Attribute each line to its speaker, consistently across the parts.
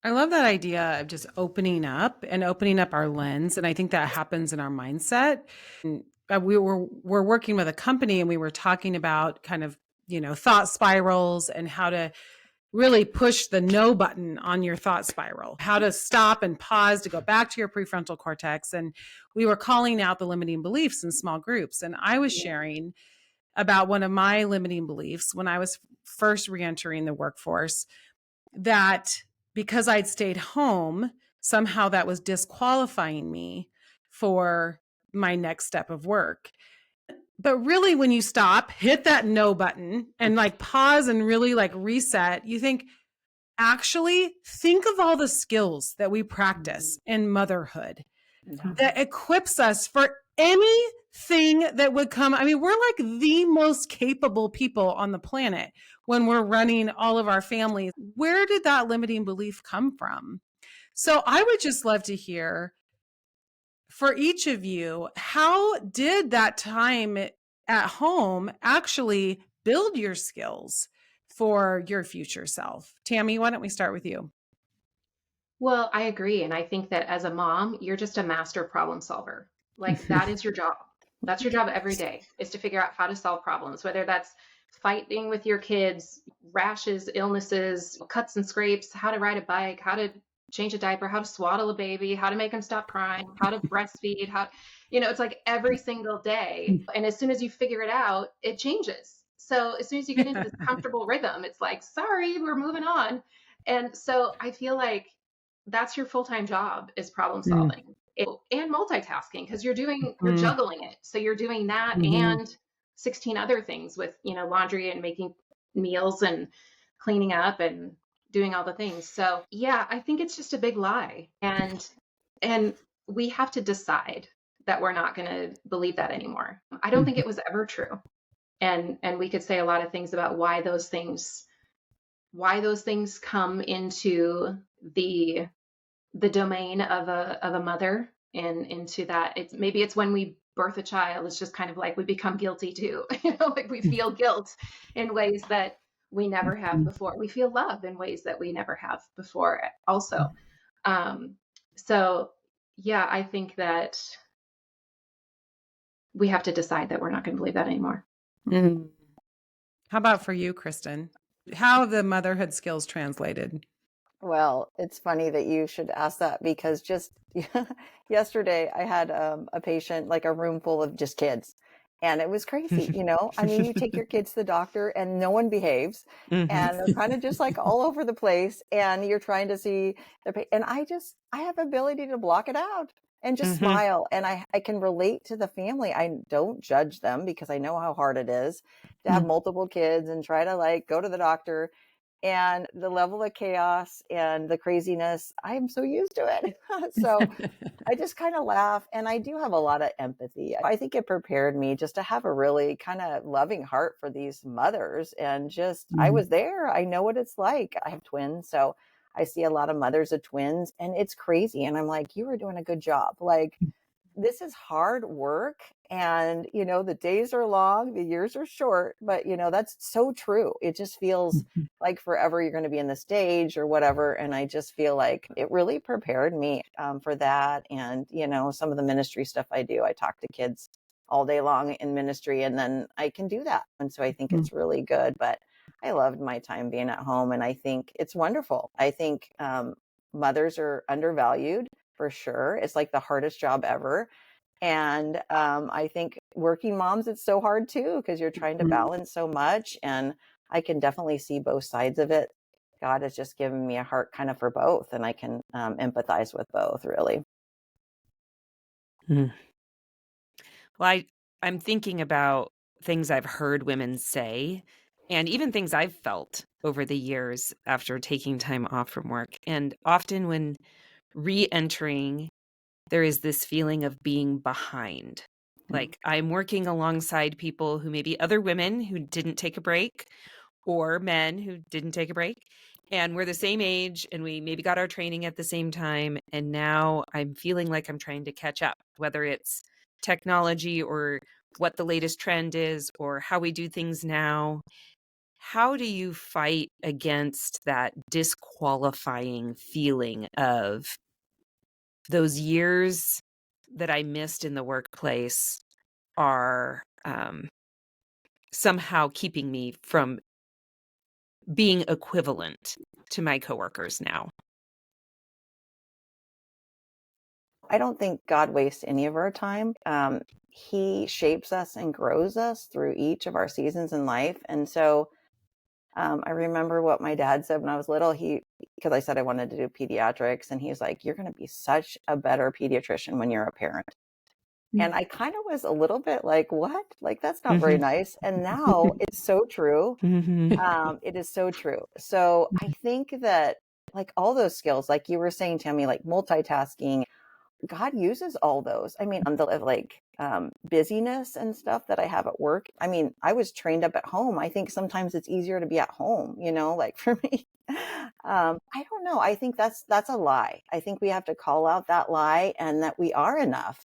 Speaker 1: I love that idea of just opening up our lens. And I think that happens in our mindset. And we're working with a company and we were talking about kind of, thought spirals and how to really push the no button on your thought spiral, how to stop and pause to go back to your prefrontal cortex. And we were calling out the limiting beliefs in small groups. And I was sharing about one of my limiting beliefs when I was first reentering the workforce, that because I'd stayed home, somehow that was disqualifying me for my next step of work. But really, when you stop, hit that no button and like pause and really like reset, you think, actually, think of all the skills that we practice in motherhood that equips us for anything that would come. I mean, we're like the most capable people on the planet when we're running all of our families. Where did that limiting belief come from? So I would just love to hear for each of you, how did that time at home actually build your skills for your future self? Tammy, why don't we start with you?
Speaker 2: Well, I agree. And I think that as a mom, you're just a master problem solver. Like that is your job. That's your job every day is to figure out how to solve problems, whether that's fighting with your kids, rashes, illnesses, cuts and scrapes, how to ride a bike, how to change a diaper, how to swaddle a baby, how to make them stop crying, how to breastfeed, it's like every single day. And as soon as you figure it out, it changes. So as soon as you get into this comfortable rhythm, it's like, sorry, we're moving on. And so I feel like that's your full-time job is problem
Speaker 1: Mm,
Speaker 2: solving and multitasking because you're
Speaker 1: mm,
Speaker 2: juggling it. So you're doing that
Speaker 1: mhm.
Speaker 2: and 16 other things with, laundry and making meals and cleaning up and doing all the things. So yeah, I think it's just a big lie. And we have to decide that we're not going to believe that anymore. I don't think
Speaker 1: Mhm.
Speaker 2: it was ever true. And we could say a lot of things about why those things come into the domain of a mother and into that. It's when we birth a child, it's just kind of like we become guilty too. Like we feel guilt in ways that we never have before. We feel love in ways that we never have before also. um so yeah, I think that we have to decide that we're not going to believe that anymore.
Speaker 1: Mhm. How about for you, Kristen? How have the motherhood skills translated?
Speaker 3: Well, it's funny that you should ask that because just yesterday I had a patient, like a room full of just kids. And it was crazy, you know? I mean, you take your kids to the doctor and no one behaves.
Speaker 1: Mhm.
Speaker 3: And they're kind of just like all over the place. And you're trying to see and I have ability to block it out and just
Speaker 1: Mhm.
Speaker 3: smile. And I can relate to the family. I don't judge them because I know how hard it is to have
Speaker 1: Mm.
Speaker 3: multiple kids and try to like go to the doctor and the level of chaos and the craziness, I am so used to it. So I just kind of laugh and I do have a lot of empathy. I think it prepared me just to have a really kind of loving heart for these mothers and just I
Speaker 1: Mhm.
Speaker 3: was there. I know what it's like. I have twins, so I see a lot of mothers of twins and it's crazy and I'm like you were doing a good job. Like this is hard work and the days are long, the years are short, but that's so true. It just feels
Speaker 1: Mhm.
Speaker 3: like forever you're going to be in the stage or whatever, and I just feel like it really prepared me for that. And some of the ministry stuff I do, I talk to kids all day long in ministry and then I can do that, and so I think
Speaker 1: Mhm.
Speaker 3: it's really good. But I loved my time being at home and I think it's wonderful. I think mothers are undervalued for sure. It's like the hardest job ever. And I think working moms, it's so hard too, because you're trying to
Speaker 1: Mhm.
Speaker 3: balance so much. And I can definitely see both sides of it. God has just given me a heart kind of for both, and I can empathize with both, really.
Speaker 1: Mm.
Speaker 4: Well, I'm thinking about things I've heard women say and even things I've felt over the years after taking time off from work. And often when re-entering, there is this feeling of being behind.
Speaker 3: Mm.
Speaker 4: Like I'm working alongside people who maybe other women who didn't take a break or men who didn't take a break. And we're the same age and we maybe got our training at the same time. And now I'm feeling like I'm trying to catch up, whether it's technology or what the latest trend is or how we do things now. how do you fight against that disqualifying feeling of those years that I missed in the workplace are somehow keeping me from being equivalent to my coworkers now?
Speaker 3: I don't think God wastes any of our time. He shapes us and grows us through each of our seasons in life. And so I remember what my dad said when I was little. Because I said I wanted to do pediatrics, and he's like, "You're going to be such a better pediatrician when you're a parent." And I kind of was a little bit like, "What? Like, that's not very nice." And now it's so true. It is so true. So I think that, like, all those skills, like you were saying, Tammy, like multitasking, God uses all those. I mean, on the busyness and stuff that I have at work. I mean, I was trained up at home. I think sometimes it's easier to be at home, like for me. I don't know. I think that's a lie. I think we have to call out that lie, and that we are enough,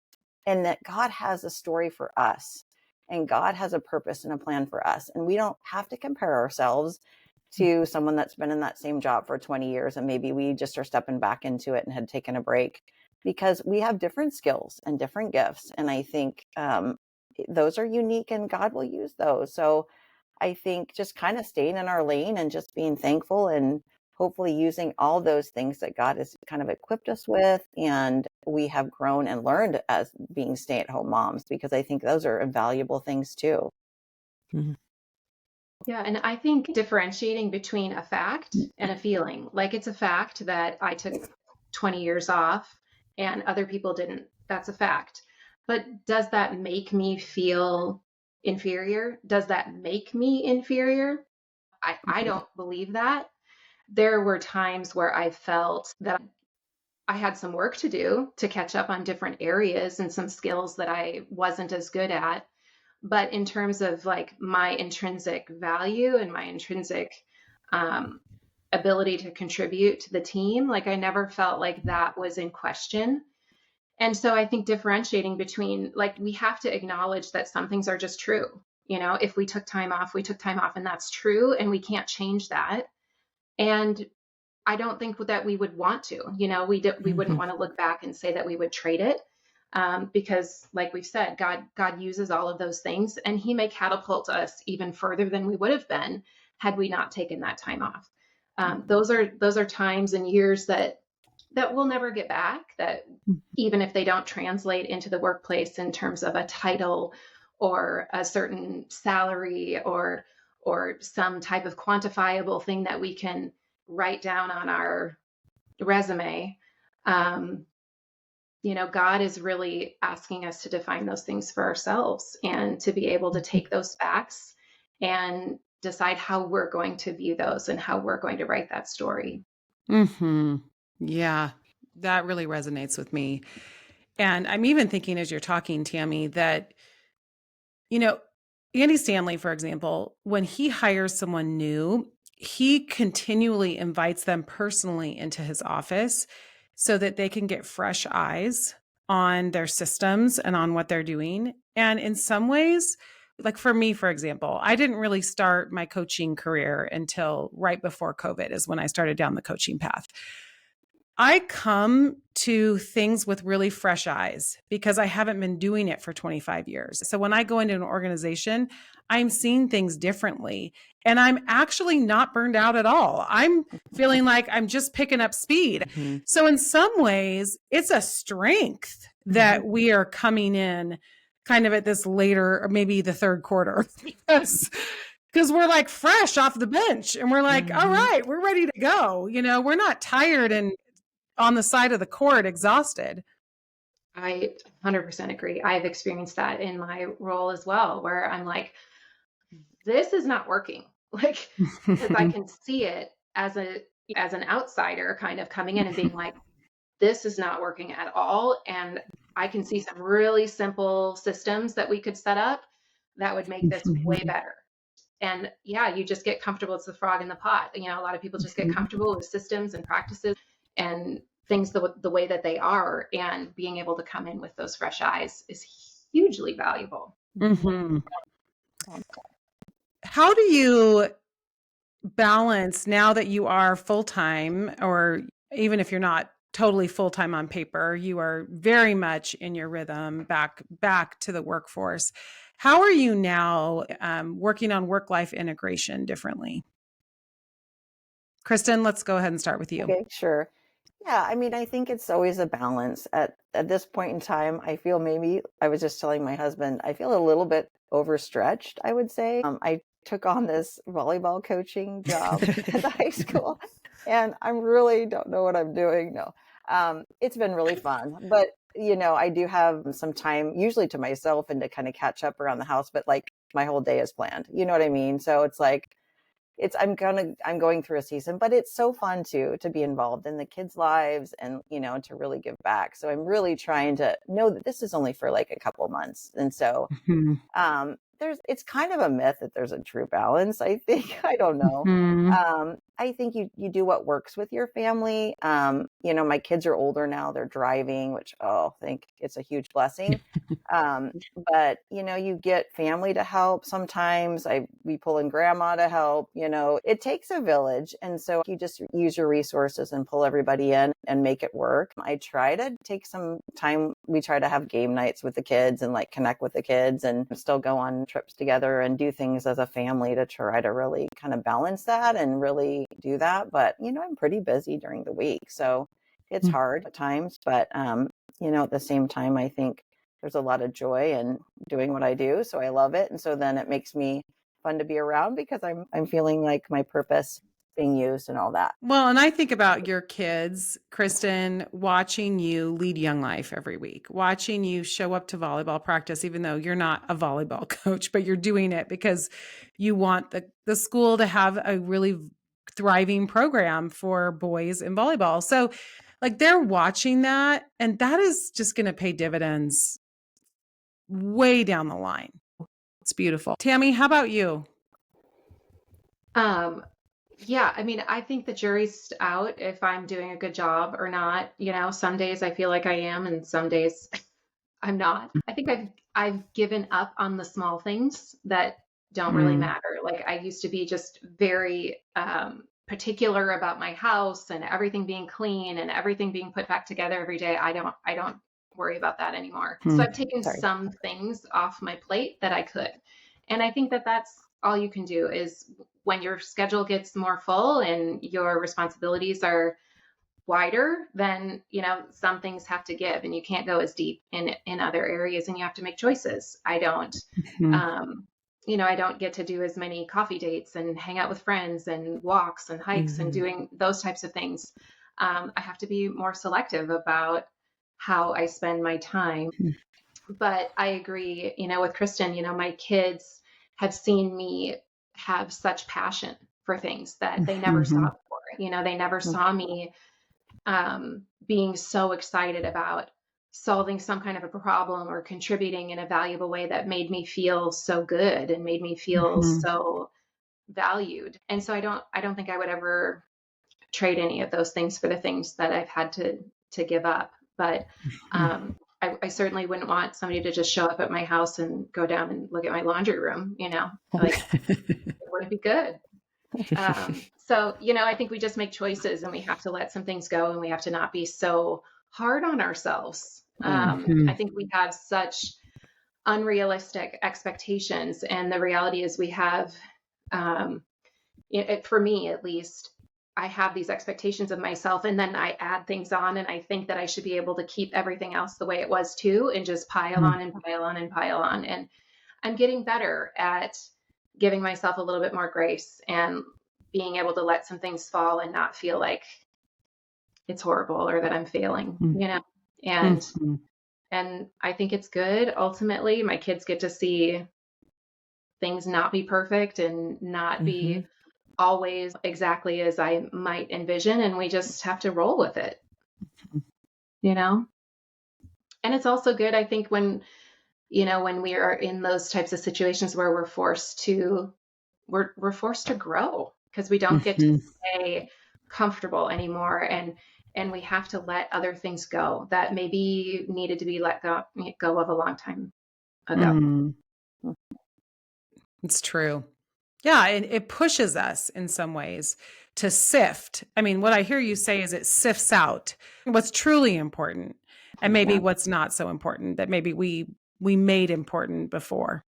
Speaker 3: and that God has a story for us, and God has a purpose and a plan for us. And we don't have to compare ourselves to someone that's been in that same job for 20 years. And maybe we just are stepping back into it and had taken a break, because we have different skills and different gifts. And I think those are unique, and God will use those. So I think just kind of staying in our lane and just being thankful, and hopefully using all those things that God has kind of equipped us with. And we have grown and learned as being stay-at-home moms, because I think those are invaluable things too.
Speaker 4: Mhm.
Speaker 2: Yeah, and I think differentiating between a fact and a feeling, like it's a fact that I took 20 years off and other people didn't. That's a fact. But does that make me feel inferior? Does that make me inferior? I don't believe that. There were times where I felt that I had some work to do to catch up on different areas and some skills that I wasn't as good at. But in terms of like my intrinsic value and my intrinsic um, ability to contribute to the team, like I never felt like that was in question. And so I think differentiating between, like, we have to acknowledge that some things are just true. If we took time off, we took time off, and that's true, and we can't change that. And I don't think that we would want to, we wouldn't want to look back and say that we would trade it. Because like we've said, God uses all of those things, and he may catapult us even further than we would have been had we not taken that time off. Those are times and years that we'll never get back, that even if they don't translate into the workplace in terms of a title or a certain salary or some type of quantifiable thing that we can write down on our resume. God is really asking us to define those things for ourselves, and to be able to take those facts and decide how we're going to view those and how we're going to write that story.
Speaker 1: Yeah, that really resonates with me. And I'm even thinking, as you're talking, Tammy, that, Andy Stanley, for example, when he hires someone new, he continually invites them personally into his office so that they can get fresh eyes on their systems and on what they're doing. And in some ways, like for me, for example, I didn't really start my coaching career until right before COVID is when I started down the coaching path. I come to things with really fresh eyes because I haven't been doing it for 25 years. So when I go into an organization, I'm seeing things differently, and I'm actually not burned out at all. I'm feeling like I'm just picking up speed. So in some ways, it's a strength that we are coming in kind of at this later, or maybe the third quarter, because we're like fresh off the bench, and we're like, all right, we're ready to go. We're not tired and on the side of the court, exhausted.
Speaker 2: I 100% agree. I've experienced that in my role as well, where I'm like, this is not working. Like, because I can see it as an outsider kind of coming in and being like, this is not working at all. And I can see some really simple systems that we could set up that would make this way better. And yeah, you just get comfortable. It's the frog in the pot. A lot of people just get comfortable with systems and practices and things the way that they are. And being able to come in with those fresh eyes is hugely valuable.
Speaker 1: How do you balance now that you are full-time, or even if you're not totally full-time on paper, you are very much in your rhythm back to the workforce. How are you now working on work-life integration differently? Kristen, let's go ahead and start with you.
Speaker 3: Okay, sure. Yeah, I mean, I think it's always a balance. At this point in time, I feel maybe I was just telling my husband, I feel a little bit overstretched, I would say. I took on this volleyball coaching job at the high school, and I really don't know what I'm doing. No, it's been really fun, but I do have some time usually to myself and to kind of catch up around the house, but like my whole day is planned. You know what I mean? So it's like I'm going through a season, but it's so fun to be involved in the kids' lives and to really give back. So I'm really trying to know that this is only for like a couple months. And so it's kind of a myth that there's a true balance, I think. I don't know. I think you do what works with your family. My kids are older now, they're driving, which I think it's a huge blessing. But you get family to help sometimes. We pull in grandma to help. It takes a village, and so you just use your resources and pull everybody in and make it work. I try to take some time. We try to have game nights with the kids and like connect with the kids and still go on trips together and do things as a family to try to really kind of balance that and really do that. But I'm pretty busy during the week, so it's hard at times. But at the same time, I think there's a lot of joy in doing what I do. So I love it. And so then it makes me fun to be around because I'm feeling like my purpose being used and all that.
Speaker 1: Well, and I think about your kids, Kristen, watching you lead Young Life every week, watching you show up to volleyball practice, even though you're not a volleyball coach, but you're doing it because you want the school to have a really thriving program for boys in volleyball. So like they're watching that, and that is just going to pay dividends way down the line. It's beautiful. Tammy, how about you?
Speaker 2: Yeah, I mean, I think the jury's out if I'm doing a good job or not. Some days I feel like I am, and some days I'm not. I think I've given up on the small things that don't really matter. Like I used to be just very particular about my house and everything being clean and everything being put back together every day. I don't worry about that anymore. So I've taken some things off my plate that I could. And I think that that's all you can do is when your schedule gets more full and your responsibilities are wider, then some things have to give, and you can't go as deep in other areas, and you have to make choices. I don't, I don't get to do as many coffee dates and hang out with friends and walks and hikes and doing those types of things. I have to be more selective about how I spend my time. But I agree, with Kristen. My kids have seen me have such passion for things that they never saw before. They never saw me being so excited about solving some kind of a problem or contributing in a valuable way that made me feel so good and made me feel so valued. And so I don't think I would ever trade any of those things for the things that I've had to give up. But I certainly wouldn't want somebody to just show up at my house and go down and look at my laundry room, like it wouldn't be good. So, I think we just make choices, and we have to let some things go, and we have to not be so hard on ourselves. I think we have such unrealistic expectations, and the reality is we have, for me at least, I have these expectations of myself, and then I add things on, and I think that I should be able to keep everything else the way it was too, and just pile on and pile on and pile on. And I'm getting better at giving myself a little bit more grace and being able to let some things fall and not feel like it's horrible or that I'm failing, and I think it's good. Ultimately, my kids get to see things not be perfect and not be always exactly as I might envision, and we just have to roll with it, And it's also good, I think, when we are in those types of situations where we're forced to grow, because we don't get to stay comfortable anymore, and we have to let other things go that maybe needed to be let go of a long time ago.
Speaker 1: It's true. Yeah, and it pushes us in some ways to sift. I mean, what I hear you say is it sifts out what's truly important and maybe
Speaker 3: Yeah.
Speaker 1: what's not so important that maybe we made important before.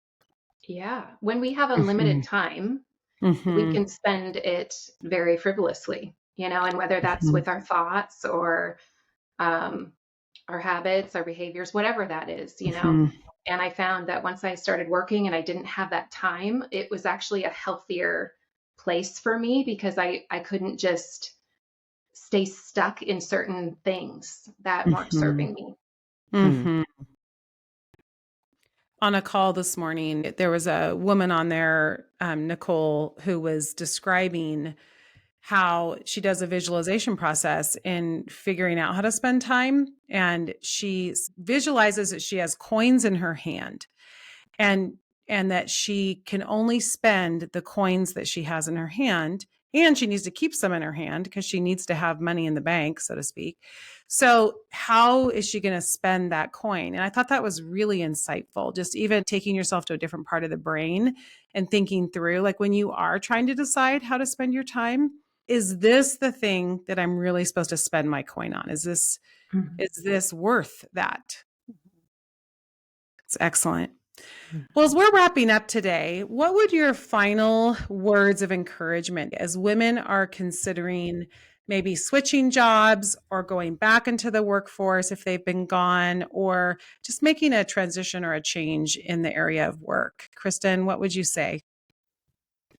Speaker 2: Yeah. When we have unlimited
Speaker 1: Mhm.
Speaker 2: time, we
Speaker 1: Mhm.
Speaker 2: can spend it very frivolously, and whether that's
Speaker 1: Mhm.
Speaker 2: with our thoughts or um, our habits, our behaviors, whatever that is.
Speaker 1: Mhm.
Speaker 2: And I found that once I started working and I didn't have that time, it was actually a healthier place for me because I couldn't just stay stuck in certain things that weren't
Speaker 1: Mhm.
Speaker 2: serving me.
Speaker 4: Hmm.
Speaker 1: Mhm. On a call this morning, there was a woman on there, Nicole, who was describing how she does a visualization process in figuring out how to spend time. And she visualizes that she has coins in her hand and and that she can only spend the coins that she has in her hand, and she needs to keep some in her hand because she needs to have money in the bank, so to speak. So how is she going to spend that coin? And I thought that was really insightful, just even taking yourself to a different part of the brain and thinking through, like, when you are trying to decide how to spend your time, is this the thing that I'm really supposed to spend my coin on? Is this worth that? It's excellent. Well, as we're wrapping up today, what would your final words of encouragement as women are considering maybe switching jobs or going back into the workforce if they've been gone, or just making a transition or a change in the area of work? Kristen, what would you say?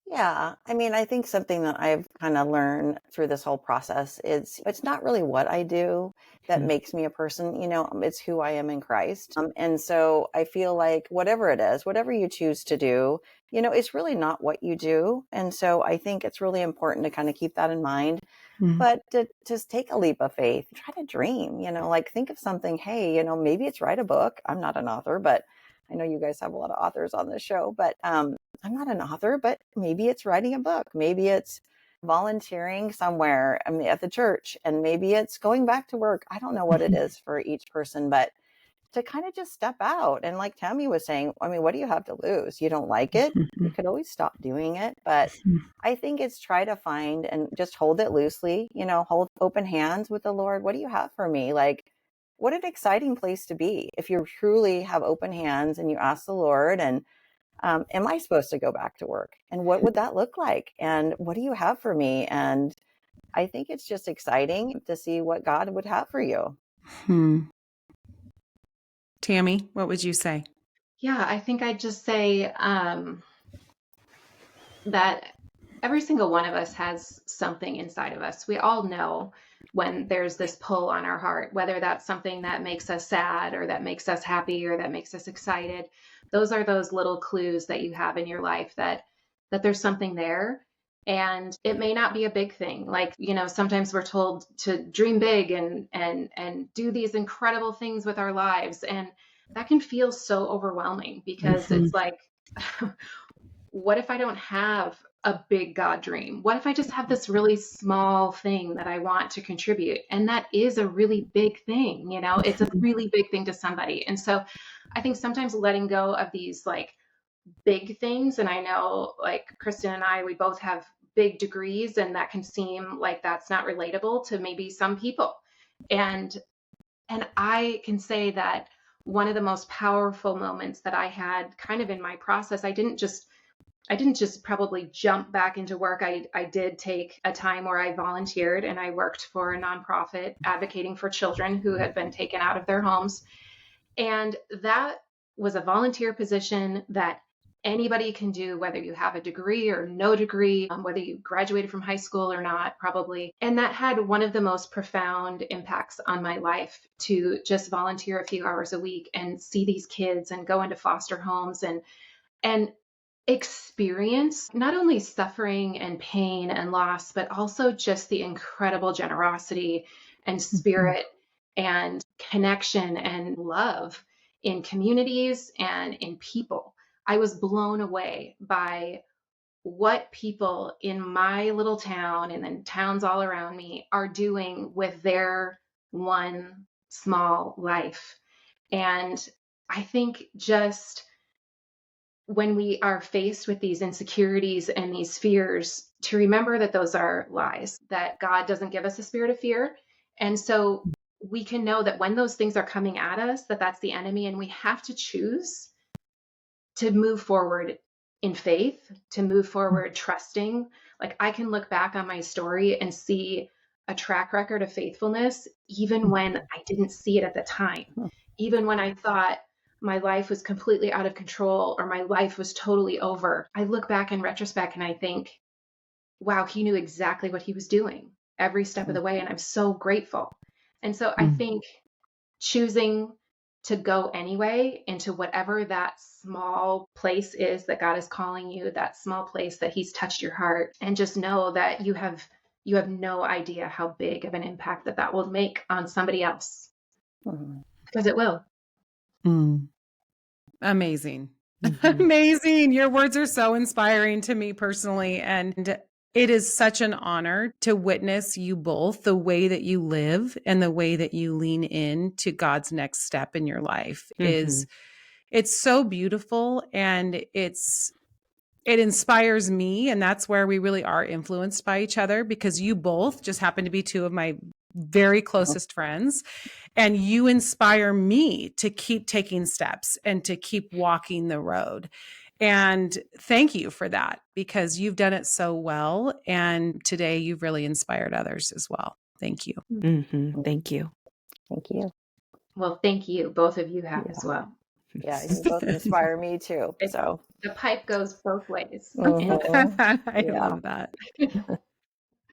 Speaker 3: Yeah, I mean, I think something that I've kind of learned through this whole process is it's not really what I do that
Speaker 1: Mhm.
Speaker 3: makes me a person, it's who I am in Christ. And so I feel like whatever it is, whatever you choose to do, it's really not what you do. And so I think it's really important to kind of keep that in mind,
Speaker 1: Mhm.
Speaker 3: but to just take a leap of faith, try to dream, like think of something, hey, maybe it's write a book. I'm not an author, but I know you guys have a lot of authors on this show, but I'm not an author, but maybe it's writing a book. Maybe it's volunteering somewhere, I mean, at the church, and maybe it's going back to work. I don't know what it is for each person, but to kind of just step out. And like Tammy was saying, I mean, what do you have to lose? You don't like it? You could always stop doing it. But I think it's try to find and just hold it loosely, hold open hands with the Lord. What do you have for me? Like, what an exciting place to be if you truly have open hands and you ask the Lord, and am I supposed to go back to work? And what would that look like? And what do you have for me? And I think it's just exciting to see what God would have for you.
Speaker 1: Hmm. Tammy, what would you say?
Speaker 2: Yeah, I think I'd just say that every single one of us has something inside of us. We all know when there's this pull on our heart, whether that's something that makes us sad or that makes us happy or that makes us excited. Those are those little clues that you have in your life that there's something there. And it may not be a big thing. Like, sometimes we're told to dream big and do these incredible things with our lives. And that can feel so overwhelming because
Speaker 1: Mhm.
Speaker 2: it's like, what if I don't have a big God dream? What if I just have this really small thing that I want to contribute? And that is a really big thing. It's a really big thing to somebody. And so I think sometimes letting go of these like big things, and I know like Kristen and I, we both have big degrees, and that can seem like that's not relatable to maybe some people. And I can say that one of the most powerful moments that I had kind of in my process, I didn't just probably jump back into work. I did take a time where I volunteered and I worked for a nonprofit advocating for children who had been taken out of their homes. And that was a volunteer position that anybody can do, whether you have a degree or no degree, whether you graduated from high school or not, probably. And that had one of the most profound impacts on my life to just volunteer a few hours a week and see these kids and go into foster homes and experience not only suffering and pain and loss, but also just the incredible generosity and
Speaker 1: Mhm.
Speaker 2: spirit and connection and love in communities and in people. I was blown away by what people in my little town and then towns all around me are doing with their one small life. And I think just when we are faced with these insecurities and these fears, to remember that those are lies, that God doesn't give us a spirit of fear. And so we can know that when those things are coming at us, that that's the enemy, and we have to choose to move forward in faith, to move forward trusting. Like, I can look back on my story and see a track record of faithfulness, even when I didn't see it at the time, even when I thought my life was completely out of control or my life was totally over. I look back in retrospect and I think, wow, he knew exactly what he was doing every step of the way. And I'm so grateful. And so I think choosing to go anyway into whatever that small place is that God is calling you, that small place that he's touched your heart, and just know that you have no idea how big of an impact that will make on somebody else, because it will.
Speaker 1: Amazing. Amazing. Your words are so inspiring to me personally. And it is such an honor to witness you both, the way that you live and the way that you lean in to God's next step in your life it's so beautiful, and it inspires me. And that's where we really are influenced by each other, because you both just happen to be two of my very closest friends, and you inspire me to keep taking steps and to keep walking the road. And thank you for that, because you've done it so well. And today you've really inspired others as well. Thank you.
Speaker 4: Thank you.
Speaker 3: Thank you.
Speaker 2: Well, thank you. Both of you have as well.
Speaker 3: Yeah, you both inspire me too. So
Speaker 2: the pipe goes both ways.
Speaker 1: I love that.